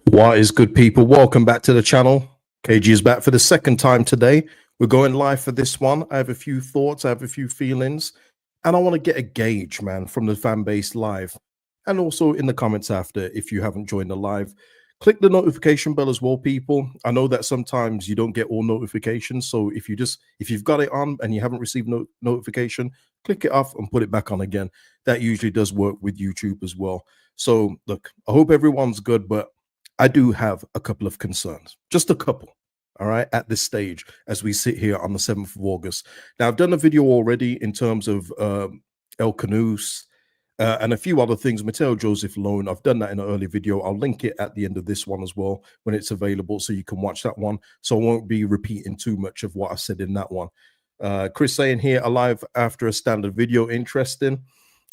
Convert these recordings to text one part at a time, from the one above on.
What is good, people? Welcome back to the channel. KG is back for the second time today. We're going live for this one. I have a few thoughts, I have a few feelings, and I want to get a gauge, man, from the fan base live. And also in the comments after, if you haven't joined the live, click the notification bell as well, people. I know that sometimes you don't get all notifications. So if you've got it on and you haven't received notification, click it off and put it back on again. That usually does work with YouTube as well. So look, I hope everyone's good, but I do have a couple of concerns, just a couple, all right, at this stage as we sit here on the 7th of August. Now, I've done a video already in terms of El Canus and a few other things, Mateo Joseph loan. I've done that in an early video. I'll link it at the end of this one as well when it's available so you can watch that one. So I won't be repeating too much of what I said in that one. Chris saying here, alive after a standard video, interesting.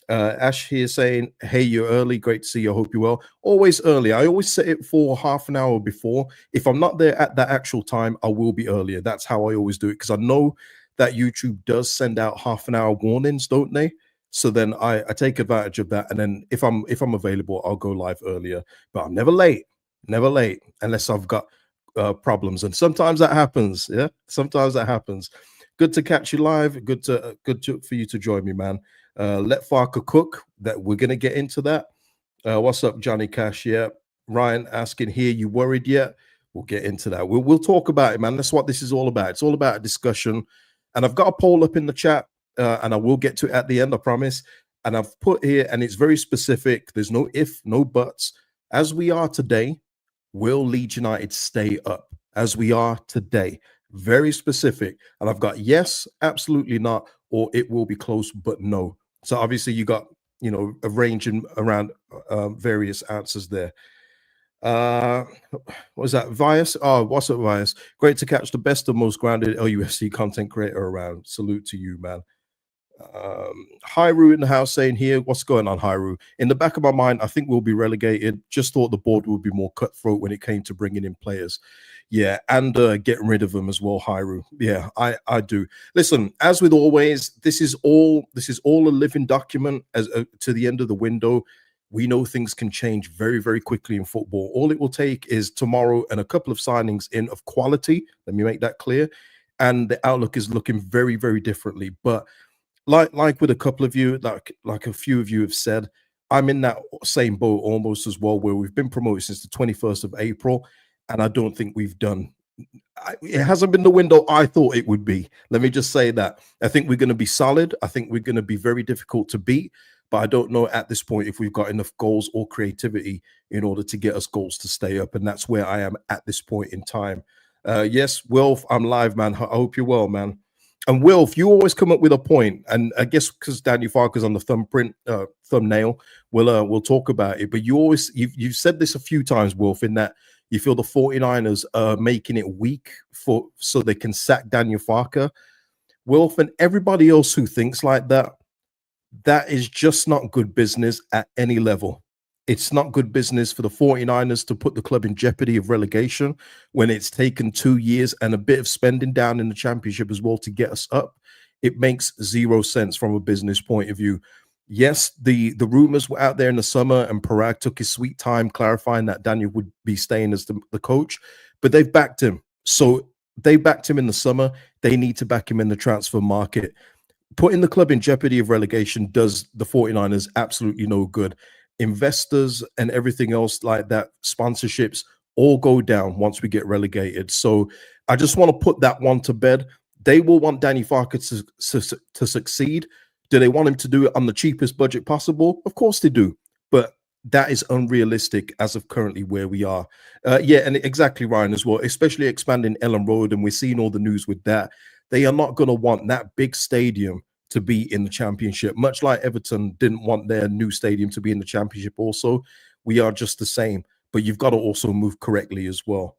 Ash here saying, hey, you're early. Great to see you. I hope you're well. Always early. I always set it for half an hour before. If I'm not there at that actual time, I will be earlier. That's how I always do it, because I know that YouTube does send out half an hour warnings, don't they? So then I take advantage of that. And then if I'm available, I'll go live earlier. But I'm never late, unless I've got problems. And sometimes that happens. Yeah, sometimes that happens. Good to catch you live. Good for you to join me, man. Let Farke cook. That we're gonna get into that. What's up, Johnny Cash? Yeah, Ryan asking here, you worried yet? We'll get into that. We'll talk about it, man. That's what this is all about. It's all about a discussion. And I've got a poll up in the chat, and I will get to it at the end, I promise. And I've put here, and it's very specific. There's no if, no buts. As we are today, will Leeds United stay up? As we are today, very specific. And I've got yes, absolutely not, or it will be close, but no. So obviously you got, you know, a range in around various answers there. What was that? Vias? Oh, what's up, Vias? Great to catch the best and most grounded LUFC content creator around. Salute to you, man. Hyru in the house saying here, what's going on, Hyru? In the back of my mind, I think we'll be relegated. Just thought the board would be more cutthroat when it came to bringing in players. Yeah, and getting rid of them as well, Hyru. Yeah, I do. Listen, as with always, this is all a living document as to the end of the window. We know things can change very, very quickly in football. All it will take is tomorrow and a couple of signings in of quality. Let me make that clear. And the outlook is looking very, very differently. But like with a couple of you, like a few of you have said, I'm in that same boat almost as well, where we've been promoted since the 21st of April, and I don't think we've done. It hasn't been the window I thought it would be. Let me just say that. I think we're going to be solid. I think we're going to be very difficult to beat, but I don't know at this point if we've got enough goals or creativity in order to get us goals to stay up, and that's where I am at this point in time. Yes, Wilf, I'm live, man. I hope you're well, man. And Wilf, you always come up with a point, and I guess because Daniel Farke's on the thumbnail, we'll talk about it. But you've said this a few times, Wilf, in that you feel the 49ers are making it weak so they can sack Daniel Farke. Wilf, and everybody else who thinks like that, that is just not good business at any level. It's not good business for the 49ers to put the club in jeopardy of relegation when it's taken 2 years and a bit of spending down in the championship as well to get us up. It makes zero sense from a business point of view. Yes, the rumors were out there in the summer, and Parag took his sweet time clarifying that Daniel would be staying as the coach, but they've backed him. So they backed him in the summer. They need to back him in the transfer market. Putting the club in jeopardy of relegation does the 49ers absolutely no good. Investors and everything else like that, sponsorships, all go down once we get relegated. So I just want to put that one to bed. They will want Danny Farke to succeed. Do they want him to do it on the cheapest budget possible? Of course they do. But that is unrealistic as of currently where we are. Yeah, and exactly, Ryan, as well, especially expanding Ellen Road, and we're seeing all the news with that. They are not going to want that big stadium to be in the championship, much like Everton didn't want their new stadium to be in the championship also. We are just the same, but you've got to also move correctly as well.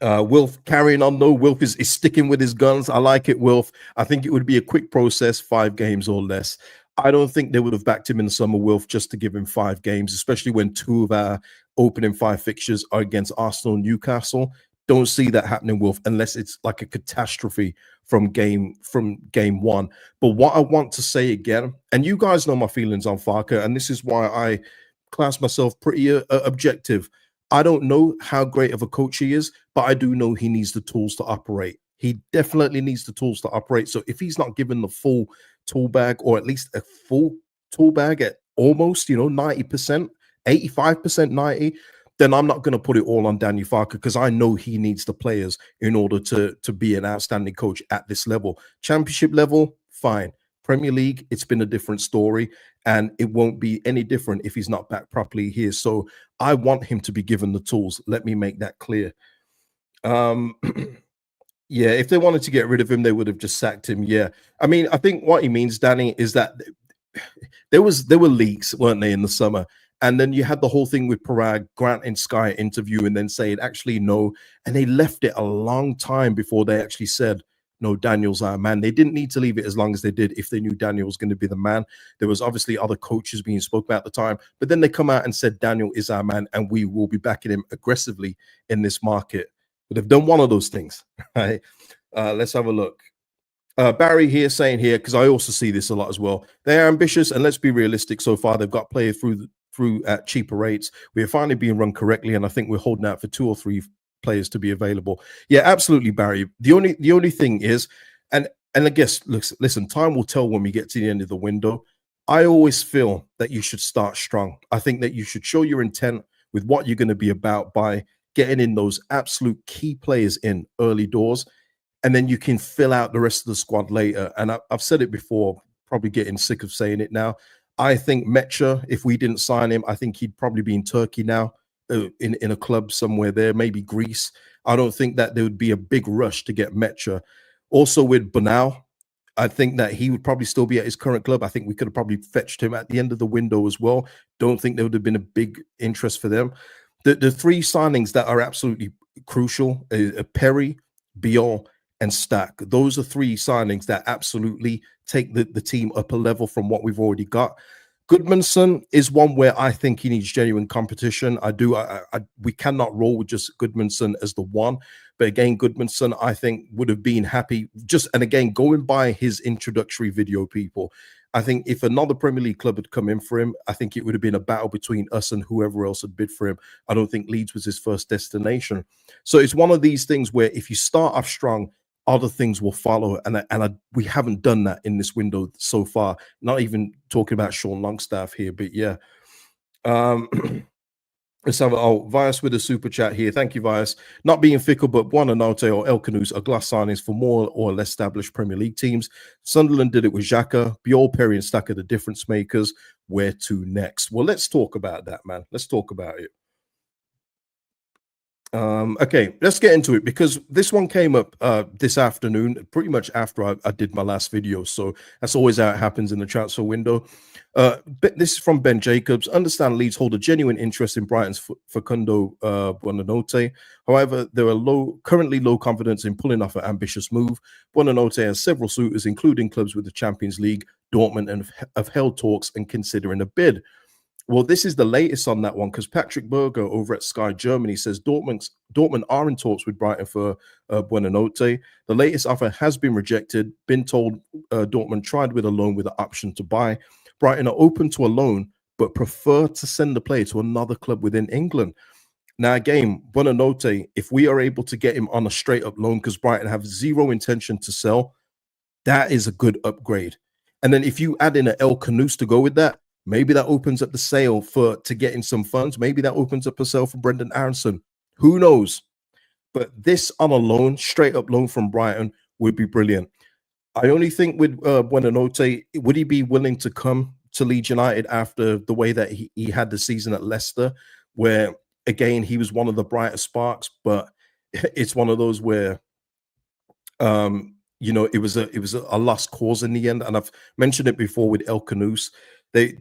Wilf carrying on though. Wilf is sticking with his guns. I like it, Wilf. I think it would be a quick process, 5 games or less. I don't think they would have backed him in the summer, Wilf, just to give him 5 games, especially when 2 of our opening 5 fixtures are against Arsenal and Newcastle. Don't see that happening, Wilf, unless it's like a catastrophe from game 1. But what I want to say again, and you guys know my feelings on Farke, and this is why I class myself pretty objective. I don't know how great of a coach he is, but I do know he needs the tools to operate. He definitely needs the tools to operate. So if he's not given the full tool bag, or at least a full tool bag at almost, 90%, 85%, 90, then I'm not going to put it all on Daniel Farke, because I know he needs the players in order to be an outstanding coach at this level. Championship level, fine. Premier League, it's been a different story, and it won't be any different if he's not back properly here. So I want him to be given the tools. Let me make that clear. Um, yeah, if they wanted to get rid of him, they would have just sacked him. Yeah, I mean, I think what he means, Danny, is that there were leaks, weren't they, in the summer? And then you had the whole thing with Parag granting Sky an interview and then saying, actually, no. And they left it a long time before they actually said, no, Daniel's our man. They didn't need to leave it as long as they did if they knew Daniel was going to be the man. There was obviously other coaches being spoken about at the time, but then they come out and said, Daniel is our man, and we will be backing him aggressively in this market. But they've done one of those things, right? Let's have a look. Barry here saying here, because I also see this a lot as well. They are ambitious, and let's be realistic. So far, they've got players through at cheaper rates. We are finally being run correctly, and I think we're holding out for 2 or 3 players to be available. Yeah, absolutely, Barry. The only thing is, and I guess, listen, time will tell when we get to the end of the window. I always feel that you should start strong. I think that you should show your intent with what you're going to be about by getting in those absolute key players in early doors, and then you can fill out the rest of the squad later. And I've said it before, probably getting sick of saying it now. I think Mecha, if we didn't sign him, I think he'd probably be in Turkey now, in a club somewhere there, maybe Greece. I don't think that there would be a big rush to get Mecha. Also with Banal, I think that he would probably still be at his current club. I think we could have probably fetched him at the end of the window as well. Don't think there would have been a big interest for them. The 3 signings that are absolutely crucial, Perry, Bion, and Stack. Those are 3 signings that absolutely take the team up a level from what we've already got. Goodmanson is one where I think he needs genuine competition. We cannot roll with just Goodmanson as the one. But again, Goodmanson, I think, would have been happy and again, going by his introductory video, people, I think if another Premier League club had come in for him, I think it would have been a battle between us and whoever else had bid for him. I don't think Leeds was his first destination. So it's one of these things where if you start off strong, other things will follow, we haven't done that in this window so far. Not even talking about Sean Longstaff here, but yeah. Let's have Vias with a super chat here. Thank you, Vias. Not being fickle, but Buonanotte or El Canus are glass signings for more or less established Premier League teams. Sunderland did it with Xhaka. Biol, Perry, and Stack are the difference makers. Where to next? Well, let's talk about that, man. Let's talk about it. Okay, let's get into it, because this one came up this afternoon, pretty much after I did my last video. So that's always how it happens in the transfer window. But this is from Ben Jacobs. Understand Leeds hold a genuine interest in Brighton's Facundo Buonanotte. However, there are currently low confidence in pulling off an ambitious move. Buonanotte has several suitors, including clubs with the Champions League, Dortmund, and have held talks and considering a bid. Well, this is the latest on that one, because Patrick Berger over at Sky Germany says Dortmund are in talks with Brighton for Buonanotte. The latest offer has been rejected. Been told Dortmund tried with a loan with an option to buy. Brighton are open to a loan, but prefer to send the player to another club within England. Now, again, Buonanotte, if we are able to get him on a straight-up loan, because Brighton have zero intention to sell, that is a good upgrade. And then if you add in an El Canus to go with that, maybe that opens up the sale to get in some funds. Maybe that opens up a sale for Brendan Aronson. Who knows? But this on a loan, straight up loan from Brighton, would be brilliant. I only think with Buonanotte, would he be willing to come to Leeds United after the way that he had the season at Leicester, where, again, he was one of the brighter sparks, but it's one of those where it was a lost cause in the end. And I've mentioned it before with El Canus. They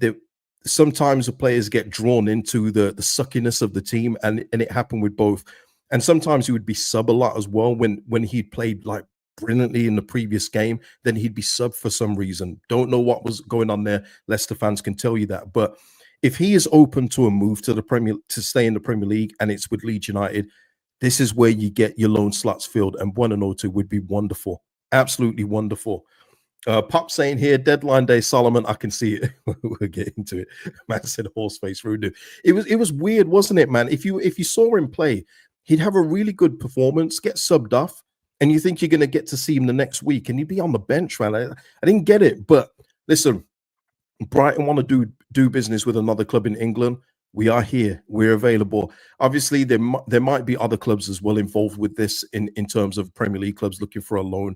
sometimes the players get drawn into the suckiness of the team, and it happened with both. And sometimes he would be sub a lot as well when he played like brilliantly in the previous game. Then he'd be sub for some reason. Don't know what was going on there. Leicester fans can tell you that. But if he is open to a move to stay in the Premier League, and it's with Leeds United, this is where you get your loan slots filled, and Buonanotte would be wonderful, absolutely wonderful. Pop saying here, deadline day, Solomon. I can see it. We'll get into it. Man said horse face Rudu. It was weird, wasn't it, man? If you saw him play, he'd have a really good performance, get subbed off, and you think you're gonna get to see him the next week, and he'd be on the bench, man. I didn't get it, but listen, Brighton want to do business with another club in England. We are here. We're available. Obviously, there might be other clubs as well involved with this in terms of Premier League clubs looking for a loan.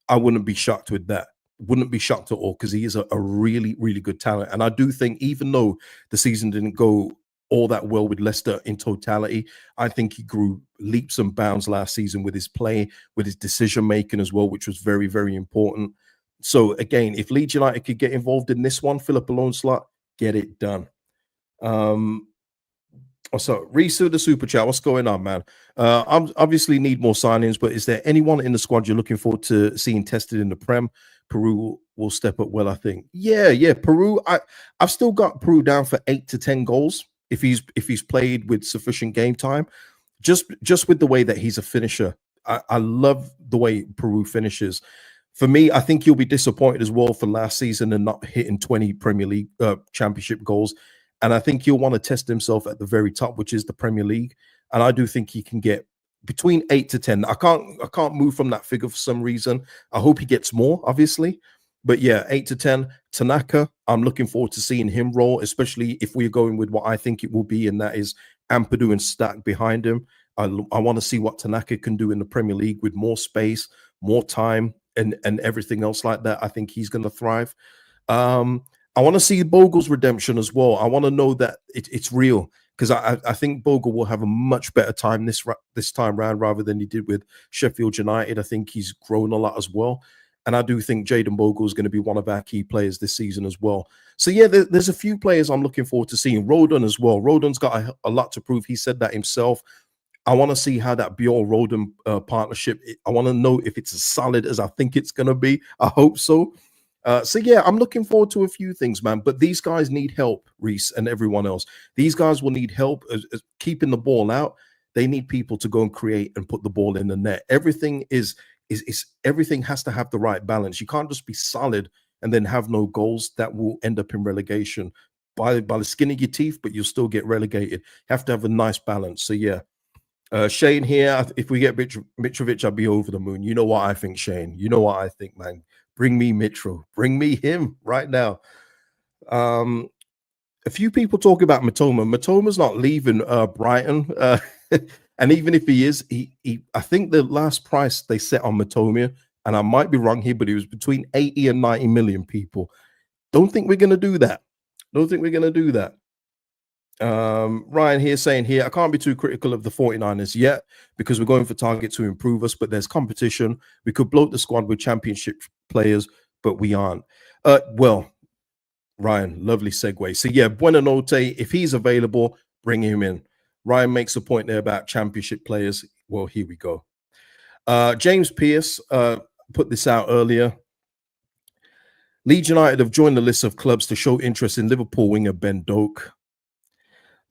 I wouldn't be shocked with that. Wouldn't be shocked at all because he is a really, really good talent. And I do think, even though the season didn't go all that well with Leicester in totality, I think he grew leaps and bounds last season with his play, with his decision making as well, which was very, very important. So again, if Leeds United could get involved in this one, fill up a loan slot, get it done. So Reese with the super chat, what's going on, man? I'm obviously need more signings, but is there anyone in the squad you're looking forward to seeing tested in the Prem? Peru will step up well, I think. Yeah. Peru, I've still got Peru down for 8 to 10 goals if he's played with sufficient game time. Just with the way that he's a finisher. I love the way Peru finishes. For me, I think you'll be disappointed as well for last season and not hitting 20 Premier League championship goals. And I think he'll want to test himself at the very top, which is the Premier League. And I do think he can get between 8 to 10. I can't move from that figure for some reason. I hope he gets more, obviously. But yeah, 8 to 10. Tanaka, I'm looking forward to seeing him roll, especially if we're going with what I think it will be, and that is Ampadu and Stack behind him. I want to see what Tanaka can do in the Premier League with more space, more time, and everything else like that. I think he's going to thrive. I want to see Bogle's redemption as well. I want to know that it's real, because I think Bogle will have a much better time this time round rather than he did with Sheffield United. I think he's grown a lot as well. And I do think Jayden Bogle is going to be one of our key players this season as well. So yeah, there's a few players I'm looking forward to seeing. Rodon as well. Rodon's got a lot to prove. He said that himself. I want to see how that Bjorn-Rodon partnership, I want to know if it's as solid as I think it's going to be. I hope so. So yeah, I'm looking forward to a few things, man. But these guys need help, Reese, and everyone else. These guys will need help as keeping the ball out. They need people to go and create and put the ball in the net. Everything everything has to have the right balance. You can't just be solid and then have no goals. That will end up in relegation by the skin of your teeth, but you'll still get relegated. You have to have a nice balance. So yeah. Shane here, if we get Mitrovic, I'll be over the moon. You know what I think, Shane. You know what I think, man. Bring me Mitro. Bring me him right now. A few people talk about Matoma. Matoma's not leaving Brighton. And even if he is, I think the last price they set on Matoma, and I might be wrong here, but it was between 80 and 90 million people. Don't think we're going to do that. Don't think we're going to do that. Ryan here saying here, I can't be too critical of the 49ers yet because we're going for target to improve us, but there's competition. We could bloat the squad with championship players, but we aren't. Well, Ryan, lovely segue. So yeah, Buonanotte, if he's available, bring him in. Ryan makes a point there about championship players. Well, here we go. James Pierce put this out earlier. Leeds United have joined the list of clubs to show interest in Liverpool winger Ben Doak.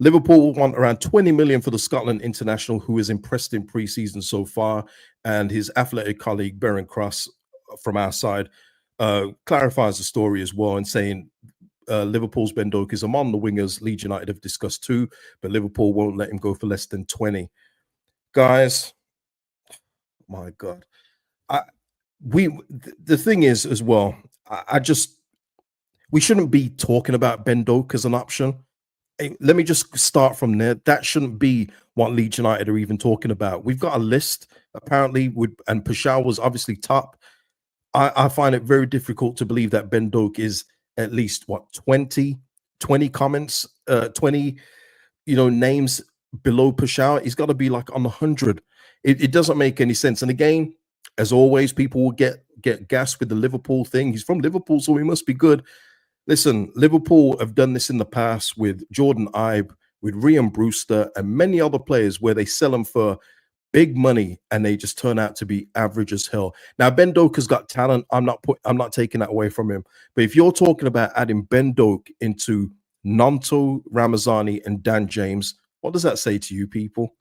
Liverpool want around 20 million for the Scotland international, who is impressed in pre-season so far, and his athletic colleague Beren Cross from our side clarifies the story as well and saying Liverpool's Ben Doak is among the wingers Leeds United have discussed too, but Liverpool won't let him go for less than 20. Guys, my God. The thing is as well, we shouldn't be talking about Ben Doak as an option. Hey, let me just start from there. That shouldn't be what Leeds United are even talking about. We've got a list apparently, and Pashao was obviously top. I find it very difficult to believe that Ben Doak is at least 20 comments, 20 names below Pashao. He's got to be like on 100. It doesn't make any sense. And again, as always, people will get gassed with the Liverpool thing. He's from Liverpool, so he must be good. Listen, Liverpool have done this in the past with Jordan Ibe, with Ryan Brewster, and many other players where they sell them for big money and they just turn out to be average as hell. Now, Ben Doak has got talent. I'm not taking that away from him. But if you're talking about adding Ben Doak into Nanto, Ramazani, and Dan James, what does that say to you people?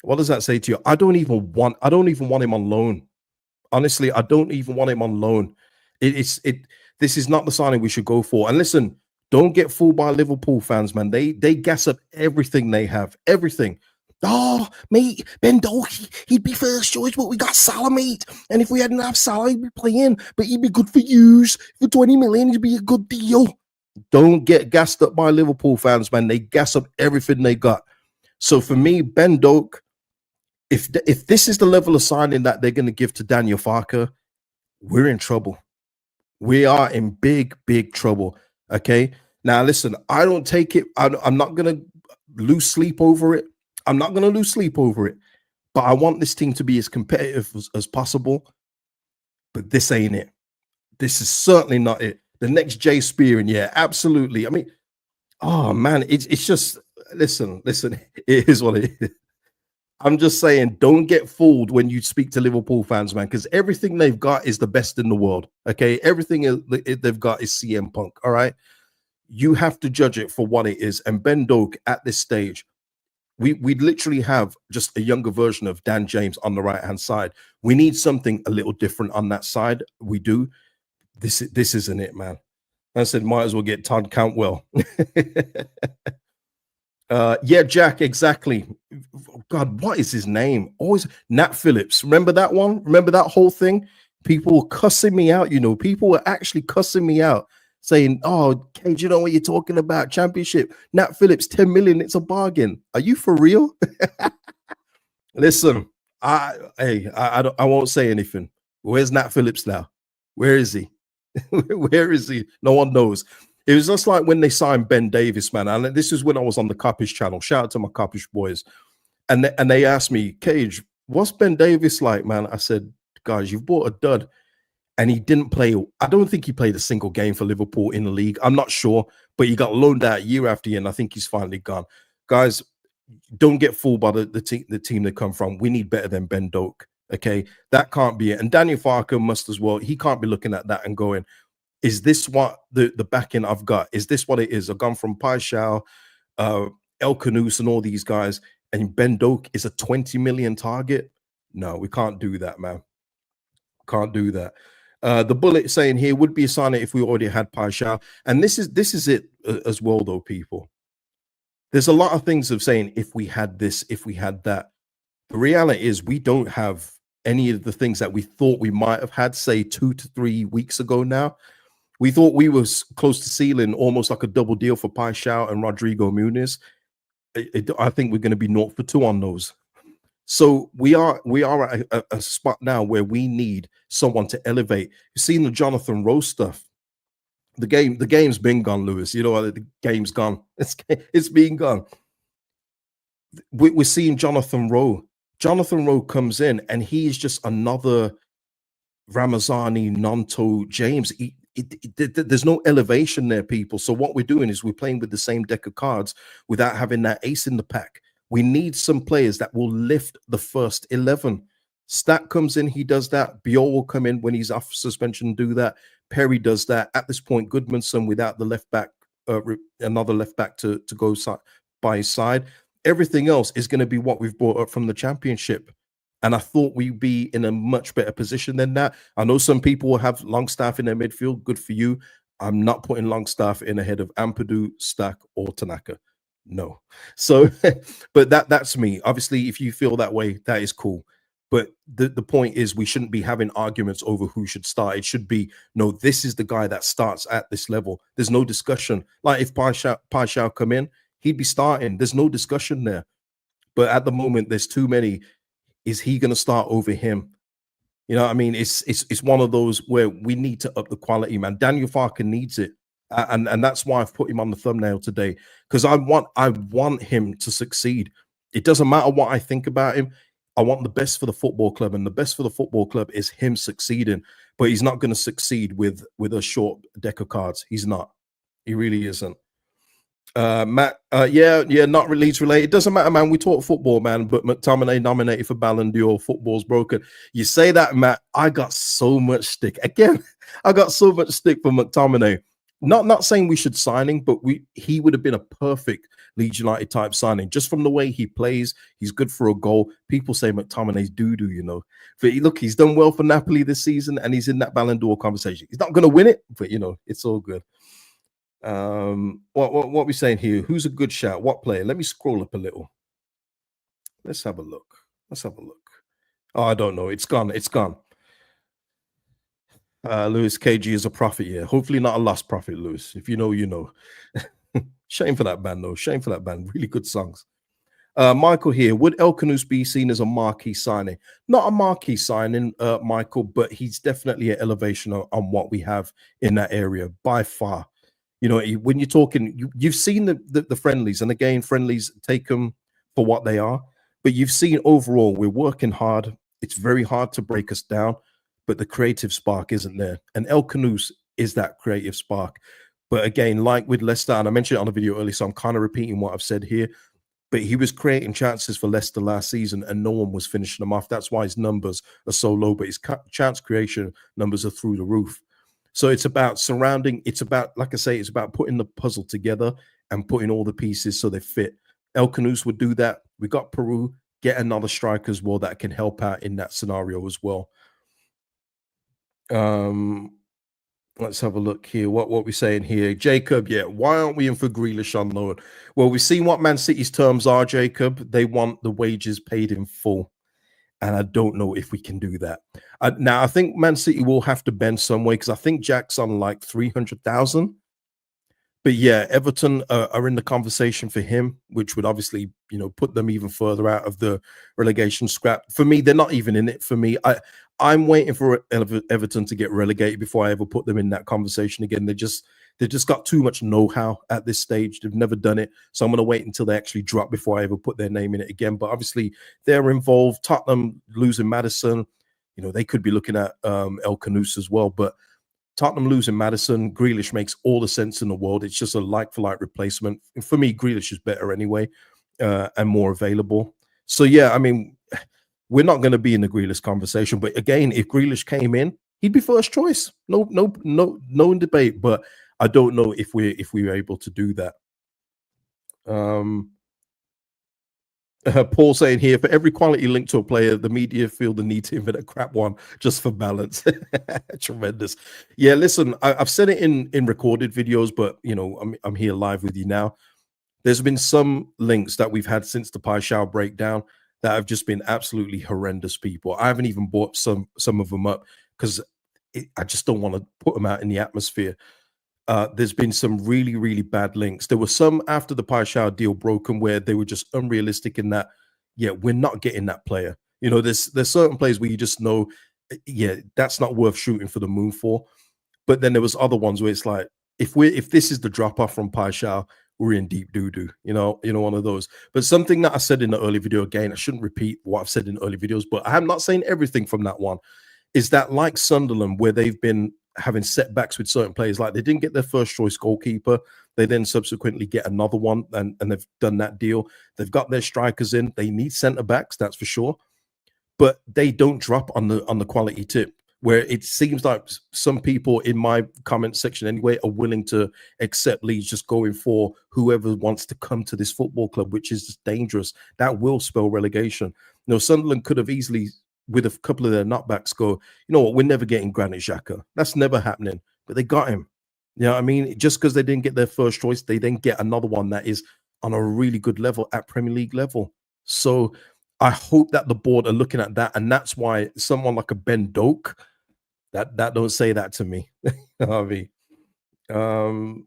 What does that say to you? I don't even want him on loan. Honestly, I don't even want him on loan. This is not the signing we should go for. And listen, don't get fooled by Liverpool fans, man. They gas up everything they have, everything. Oh, mate, Ben Doak, he'd be first choice, but we got Salah, mate. And if we hadn't have Salah, he'd be playing, but he'd be good for use. For 20 million, he'd be a good deal. Don't get gassed up by Liverpool fans, man. They gas up everything they got. So for me, Ben Doak, if this is the level of signing that they're going to give to Daniel Farke, we're in trouble. We are in big, big trouble. Okay. Now, listen, I don't take it. I'm not going to lose sleep over it. I'm not going to lose sleep over it. But I want this team to be as competitive as possible. But this ain't it. This is certainly not it. The next Jay Spearing, yeah, absolutely. I mean, oh man, it's just listen. It is what it is. I'm just saying, don't get fooled when you speak to Liverpool fans, man, because everything they've got is the best in the world. Okay, everything they've got is CM Punk. All right, you have to judge it for what it is. And Ben Doak at this stage, we literally have just a younger version of Dan James on the right hand side. We need something a little different on that side. We do. This isn't it, man. I said, might as well get Todd Cantwell. Yeah, Jack, exactly. God, what is his name? Always Nat Phillips. Remember that one? Remember that whole thing? People were cussing me out, you know. People were actually cussing me out, saying, oh, Cage, you know what you're talking about? Championship. Nat Phillips, 10 million, it's a bargain. Are you for real? Listen, I won't say anything. Where's Nat Phillips now? Where is he? Where is he? No one knows. It was just like when they signed Ben Davis, man. And this is when I was on the Coppish channel. Shout out to my Coppish boys. And they asked me, Cage, what's Ben Davis like, man? I said, guys, you've bought a dud. And he didn't play. I don't think he played a single game for Liverpool in the league. I'm not sure, but he got loaned out year after year, and I think he's finally gone. Guys, don't get fooled by the team they come from. We need better than Ben Doak. Okay, that can't be it. And Daniel Farke must as well. He can't be looking at that and going, is this what the backing I've got? Is this what it is? I've gone from Paixão, El Canus and all these guys, and Ben Doak is a 20 million target. No, we can't do that, man. Can't do that. The bullet saying here would be a signing if we already had Paixão. And this is it as well, though, people. There's a lot of things of saying if we had this, if we had that. The reality is we don't have any of the things that we thought we might have had, say, 2 to 3 weeks ago now. We thought we were close to sealing almost like a double deal for Paixão and Rodrigo Muniz. I think we're going to be 0 for 2 on those. So we are at a spot now where we need someone to elevate. You've seen the Jonathan Rowe stuff. The game's been gone, Lewis. You know, the game's gone. It's been gone. We're seeing Jonathan Rowe. Jonathan Rowe comes in and he's just another Ramazani, Nonto, James. There's no elevation there, people. So what we're doing is we're playing with the same deck of cards without having that ace in the pack. We need some players that will lift the first 11. Stat comes in, he does that. Biol will come in when he's off suspension, do that. Perry does that. At this point, Goodmanson without the left back, another left back to go by his side. Everything else is going to be what we've brought up from the championship. And I thought we'd be in a much better position than that. I know some people will have Longstaff in their midfield. Good for you. I'm not putting Longstaff in ahead of Ampadu, Stack, or Tanaka. No. So, but that's me. Obviously, if you feel that way, that is cool. But the point is we shouldn't be having arguments over who should start. It should be, no, this is the guy that starts at this level. There's no discussion. Like if Paixão come in, he'd be starting. There's no discussion there. But at the moment, there's too many. Is he going to start over him? You know what I mean? It's one of those where we need to up the quality, man. Daniel Farke needs it. And that's why I've put him on the thumbnail today, because I want him to succeed. It doesn't matter what I think about him. I want the best for the football club, and the best for the football club is him succeeding. But he's not going to succeed with a short deck of cards. He's not. He really isn't. Matt, yeah, not Leeds related. It doesn't matter, man. We talk football, man. But McTominay nominated for Ballon d'Or. Football's broken. You say that, Matt. I got so much stick. Again, I got so much stick for McTominay. Not saying we should sign him, but he would have been a perfect Leeds United type signing. Just from the way he plays, he's good for a goal. People say McTominay's doo-doo, you know. But look, he's done well for Napoli this season, and he's in that Ballon d'Or conversation. He's not going to win it, but, you know, it's all good. What we saying here? Who's a good shout? What player? Let me scroll up a little. Let's have a look. Let's have a look. Oh, I don't know. It's gone. It's gone. Lewis KG is a prophet, yeah. Hopefully not a lost prophet, Lewis. If you know, you know. Shame for that band, though. Shame for that band. Really good songs. Michael here. Would El Kanous be seen as a marquee signing? Not a marquee signing, Michael, but he's definitely an elevation on what we have in that area by far. You know, when you're talking, you've seen the friendlies, and again, friendlies, take them for what they are. But you've seen overall, we're working hard. It's very hard to break us down, but the creative spark isn't there. And El Kanous is that creative spark. But again, like with Leicester, and I mentioned it on the video earlier, so I'm kind of repeating what I've said here, but he was creating chances for Leicester last season and no one was finishing them off. That's why his numbers are so low, but his chance creation numbers are through the roof. So it's about surrounding, it's about, like I say, it's about putting the puzzle together and putting all the pieces so they fit. El Kanous would do that. We got Peru, get another striker as well that can help out in that scenario as well. Let's have a look here. What we're saying here. Jacob, yeah, why aren't we in for Grealish on loan? Well, we've seen what Man City's terms are, Jacob. They want the wages paid in full. And I don't know if we can do that. Now, I think Man City will have to bend some way because I think Jack's on like 300,000. But yeah, Everton are in the conversation for him, which would obviously, you know, put them even further out of the relegation scrap. For me, they're not even in it. For me, I'm waiting for Everton to get relegated before I ever put them in that conversation again. They just got too much know-how at this stage. They've never done it, so I'm going to wait until they actually drop before I ever put their name in it again. But obviously, they're involved. Tottenham losing Maddison, you know, they could be looking at El Kanous as well, but Tottenham losing Maddison, Grealish makes all the sense in the world. It's just a like-for-like replacement. For me, Grealish is better anyway and more available. So, yeah, I mean, we're not going to be in the Grealish conversation. But again, if Grealish came in, he'd be first choice. No debate. But I don't know if we're able to do that. Paul saying here, for every quality link to a player, the media feel the need to invent a crap one just for balance. Tremendous. Yeah, listen, I've said it in recorded videos, but you know, I'm here live with you now. There's been some links that we've had since the Paixão breakdown that have just been absolutely horrendous, people. I haven't even bought some of them up because I just don't want to put them out in the atmosphere. There's been some really, really bad links. There were some after the Paixão deal broken where they were just unrealistic in that, yeah, we're not getting that player. You know, there's certain players where you just know, yeah, that's not worth shooting for the moon for. But then there was other ones where it's like, if this is the drop off from Paixão, we're in deep doo-doo, you know, one of those. But something that I said in the early video, again, I shouldn't repeat what I've said in early videos, but I'm not saying everything from that one, is that like Sunderland, where they've been having setbacks with certain players, like they didn't get their first choice goalkeeper, they then subsequently get another one, and they've done that deal. They've got their strikers in. They need centre backs, that's for sure, but they don't drop on the quality tip. Where it seems like some people in my comment section anyway are willing to accept Leeds just going for whoever wants to come to this football club, which is just dangerous. That will spell relegation. You know, Sunderland could have easily, with a couple of their nutbacks, go, you know what, we're never getting Granit Xhaka. That's never happening. But they got him. You know what I mean? Just because they didn't get their first choice, they then get another one that is on a really good level at Premier League level. So I hope that the board are looking at that. And that's why someone like a Ben Doak, that don't say that to me. Harvey. What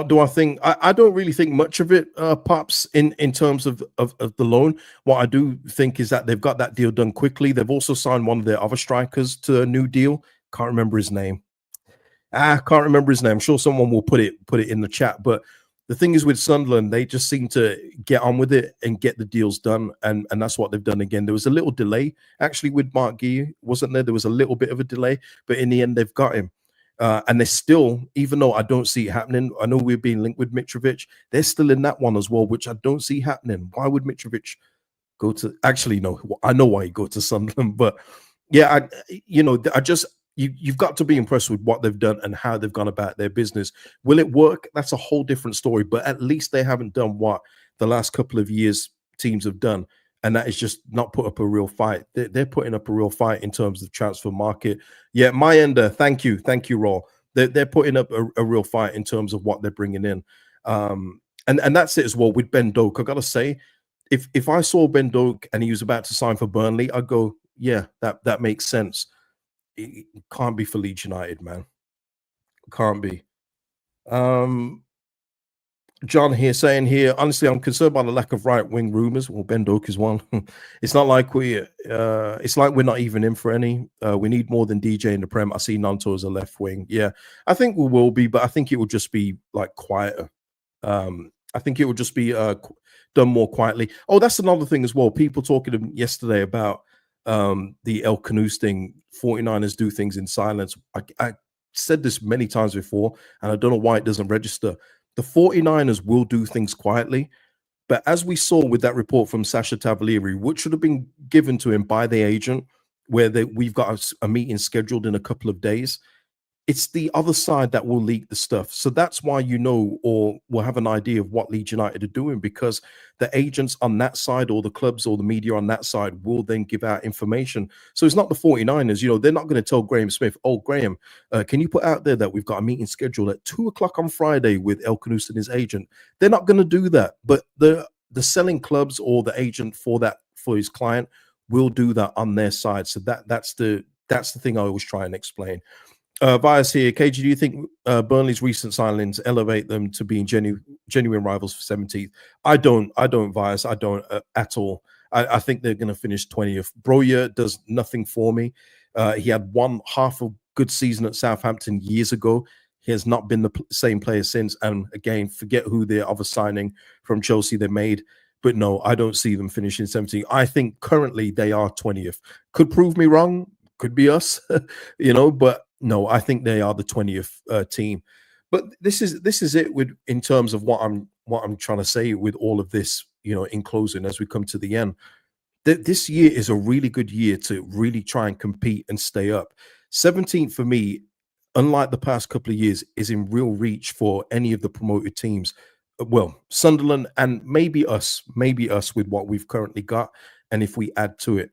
do I think? I don't really think much of it, Pops, in terms of the loan. What I do think is that they've got that deal done quickly. They've also signed one of their other strikers to a new deal. Can't remember his name. Can't remember his name. I'm sure someone will put it in the chat. But the thing is with Sunderland, they just seem to get on with it and get the deals done. And that's what they've done again. There was a little delay, actually, with Mark Guy, wasn't there? There was a little bit of a delay. But in the end, they've got him. And they're still, even though I don't see it happening, I know we're being linked with Mitrovic, they're still in that one as well, which I don't see happening. Why would Mitrovic go to, actually, no, I know why he go to Sunderland, but yeah, I just, you've got to be impressed with what they've done and how they've gone about their business. Will it work? That's a whole different story. But at least they haven't done what the last couple of years teams have done, and that is just not put up a real fight. They're putting up a real fight in terms of transfer market. Yeah, my ender. Thank you, Raw. They're putting up a real fight in terms of what they're bringing in. And that's it as well with Ben Doak. I gotta say, if I saw Ben Doak and he was about to sign for Burnley, I'd go, yeah, that makes sense. It can't be for Leeds United, man. Can't be. Um, John here saying here, honestly, I'm concerned by the lack of right wing rumors. Well, Ben Doak is one. It's not like it's like we're not even in for any. We need more than DJ in the Prem. I see Nanto as a left wing. Yeah, I think we will be, but I think it will just be like quieter. I think it will just be done more quietly. Oh, that's another thing as well. People talking to yesterday about the El Canoes thing. 49ers do things in silence. I said this many times before, and I don't know why it doesn't register. The 49ers will do things quietly, but as we saw with that report from Sasha Tavalieri, which should have been given to him by the agent, where we've got a meeting scheduled in a couple of days, it's the other side that will leak the stuff. So that's why you know, or will have an idea of what Leeds United are doing, because the agents on that side or the clubs or the media on that side will then give out information. So it's not the 49ers, you know, they're not going to tell Graham Smith, oh, Graham, can you put out there that we've got a meeting scheduled at 2 o'clock on Friday with El Canoes and his agent? They're not going to do that. But the selling clubs or the agent for his client will do that on their side. So that's the thing I always try and explain. Bias here, KG, do you think Burnley's recent signings elevate them to being genuine rivals for 17th? I don't, Bias. I don't at all. I think they're going to finish 20th. Broya does nothing for me. He had one half a good season at Southampton years ago. He has not been the same player since. And again, forget who the other signing from Chelsea they made. But no, I don't see them finishing 17th. I think currently they are 20th. Could prove me wrong. Could be us, you know, but no, I think they are the 20th team. But this is it with in terms of what I'm trying to say with all of this, you know, in closing as we come to the end. This year is a really good year to really try and compete and stay up. 17th for me, unlike the past couple of years, is in real reach for any of the promoted teams. Well, Sunderland and maybe us with what we've currently got, and if we add to it.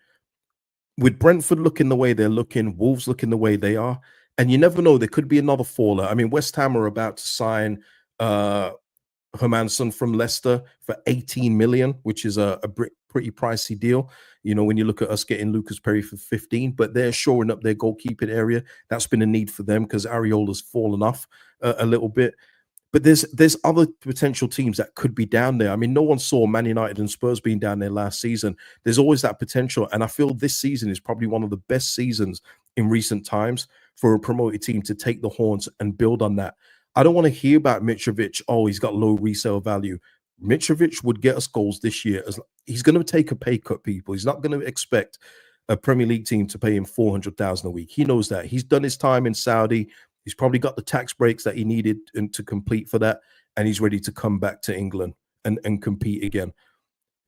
With Brentford looking the way they're looking, Wolves looking the way they are, and you never know, there could be another faller. I mean, West Ham are about to sign Hermanson from Leicester for 18 million, which is a pretty pricey deal. You know, when you look at us getting Lucas Perry for 15, but they're shoring up their goalkeeping area. That's been a need for them because Ariola's fallen off a little bit. But there's other potential teams that could be down there. I mean, no one saw Man United and Spurs being down there last season. There's always that potential. And I feel this season is probably one of the best seasons in recent times for a promoted team to take the horns and build on that. I don't want to hear about Mitrovic. Oh, he's got low resale value. Mitrovic would get us goals this year. He's going to take a pay cut, people. He's not going to expect a Premier League team to pay him 400,000 a week. He knows that. He's done his time in Saudi. He's probably got the tax breaks that he needed to complete for that, and he's ready to come back to England and compete again.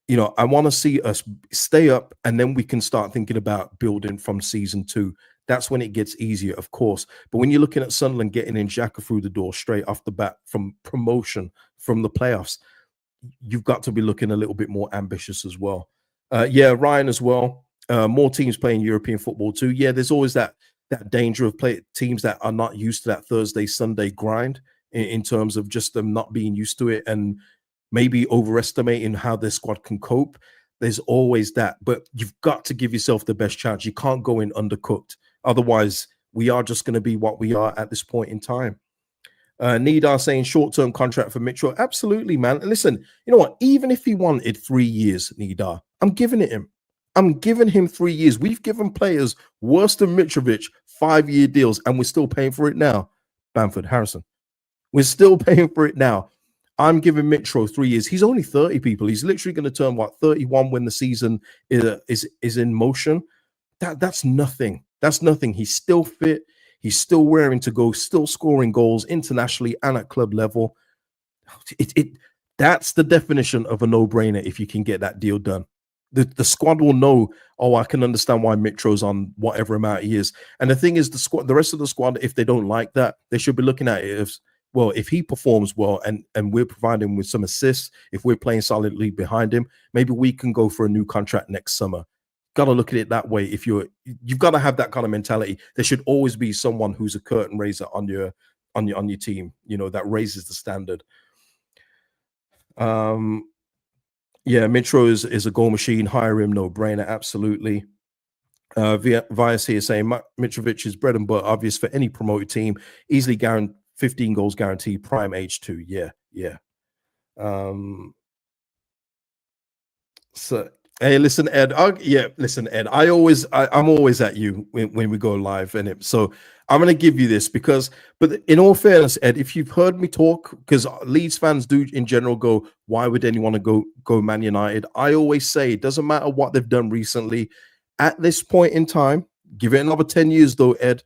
You know, I want to see us stay up, and then we can start thinking about building from season 2. That's when it gets easier, of course. But when you're looking at Sunderland getting in Xhaka through the door straight off the bat from promotion from the playoffs, you've got to be looking a little bit more ambitious as well. Yeah, Ryan as well. More teams playing European football too. Yeah, there's always that danger of teams that are not used to that Thursday, Sunday grind in terms of just them not being used to it and maybe overestimating how their squad can cope. There's always that, but you've got to give yourself the best chance. You can't go in undercooked. Otherwise, we are just going to be what we are at this point in time. Nidar saying short-term contract for Mitchell. Absolutely, man. And listen, you know what? Even if he wanted 3 years, Nidar, I'm giving it him. I'm giving him 3 years. We've given players worse than Mitrovic 5-year deals, and we're still paying for it now. Bamford, Harrison. We're still paying for it now. I'm giving Mitro 3 years. He's only 30, people. He's literally going to turn, 31 when the season is in motion. That's nothing. That's nothing. He's still fit. He's still raring to go, still scoring goals internationally and at club level. That's the definition of a no-brainer if you can get that deal done. the squad will know, oh, I can understand why Mitro's on whatever amount he is. And the thing is, the rest of the squad, if they don't like that, they should be looking at it as, well, if he performs well and we're providing him with some assists, if we're playing solidly behind him, maybe we can go for a new contract next summer. Got to look at it that way. If you've got to have that kind of mentality. There should always be someone who's a curtain raiser on your team, that raises the standard. Yeah, Mitro is a goal machine. Hire him, no brainer, absolutely. Vias here saying Mitrovic is bread and butter, obvious for any promoted team. Easily guaranteed 15 goals guaranteed, prime H2. Yeah. So hey, listen, Ed. Listen, Ed. I'm always at you when we go live, and so I'm going to give you this but in all fairness, Ed, if you've heard me talk, because Leeds fans do in general go, why would anyone want to go Man United? I always say it doesn't matter what they've done recently. At this point in time, give it another 10 years though, Ed,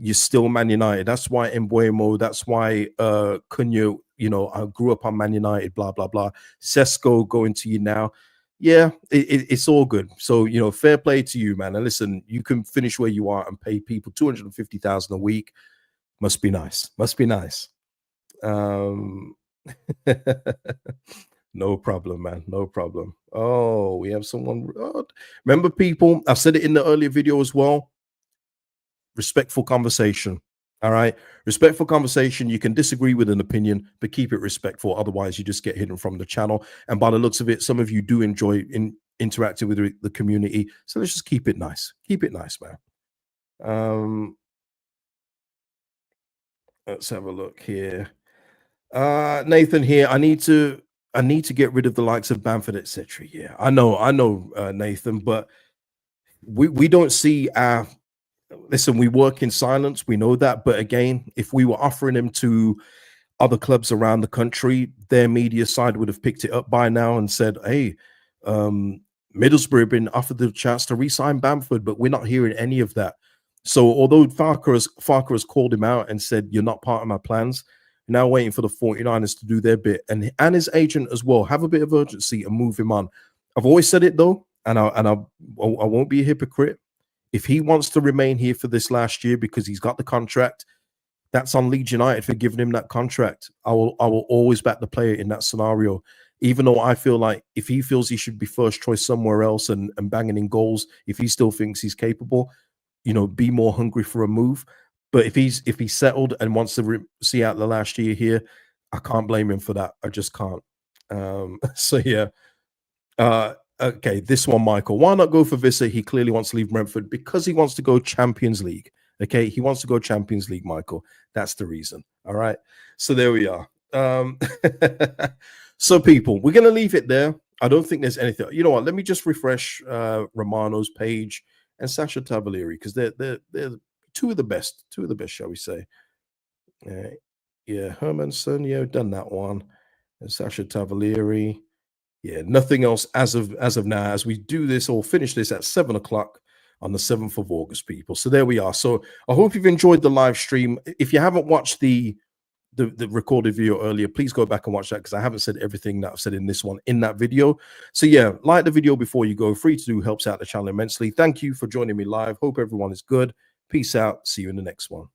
you're still Man United. That's why Mbuemo, that's why Cunha, I grew up on Man United, blah, blah, blah. Sesko going to you now. Yeah, it's all good. So, fair play to you, man. And listen, you can finish where you are and pay people 250,000 a week. Must be nice. Must be nice. No problem, man. No problem. Oh, we have someone. Oh, remember, people, I said it in the earlier video as well. Respectful conversation. All right. Respectful conversation. You can disagree with an opinion, but keep it respectful. Otherwise, you just get hidden from the channel. And by the looks of it, some of you do enjoy interacting with the community. So let's just keep it nice. Keep it nice, man. Let's have a look here. Nathan here. I need to get rid of the likes of Bamford, etc. Yeah, I know, Nathan, but we don't see our. Listen, we work in silence. We know that. But again, if we were offering him to other clubs around the country, their media side would have picked it up by now and said, hey, Middlesbrough have been offered the chance to re-sign Bamford, but we're not hearing any of that. So although Farke has called him out and said, you're not part of my plans, now waiting for the 49ers to do their bit, and his agent as well, have a bit of urgency and move him on. I've always said it though, and I won't be a hypocrite. If he wants to remain here for this last year because he's got the contract, that's on Leeds United for giving him that contract. I will always back the player in that scenario, even though I feel like if he feels he should be first choice somewhere else and banging in goals, if he still thinks he's capable, be more hungry for a move. But if he's settled and wants to see out the last year here, I can't blame him for that. I just can't. So yeah. Okay, this one, Michael. Why not go for Vissa? He clearly wants to leave Brentford because he wants to go Champions League. Okay, he wants to go Champions League, Michael. That's the reason. All right. So there we are. So people, we're gonna leave it there. I don't think there's anything. You know what? Let me just refresh Romano's page and Sasha Tavolieri, because they're two of the best, shall we say? Yeah, Hermanson. Yeah, we've done that one. And Sasha Tavolieri. Yeah, nothing else as of now, as we do this or finish this at 7 o'clock on the 7th of August, people. So there we are. So I hope you've enjoyed the live stream. If you haven't watched the recorded video earlier, please go back and watch that, because I haven't said everything that I've said in this one in that video. So yeah, like the video before you go. Free to do, helps out the channel immensely. Thank you for joining me live. Hope everyone is good. Peace out. See you in the next one.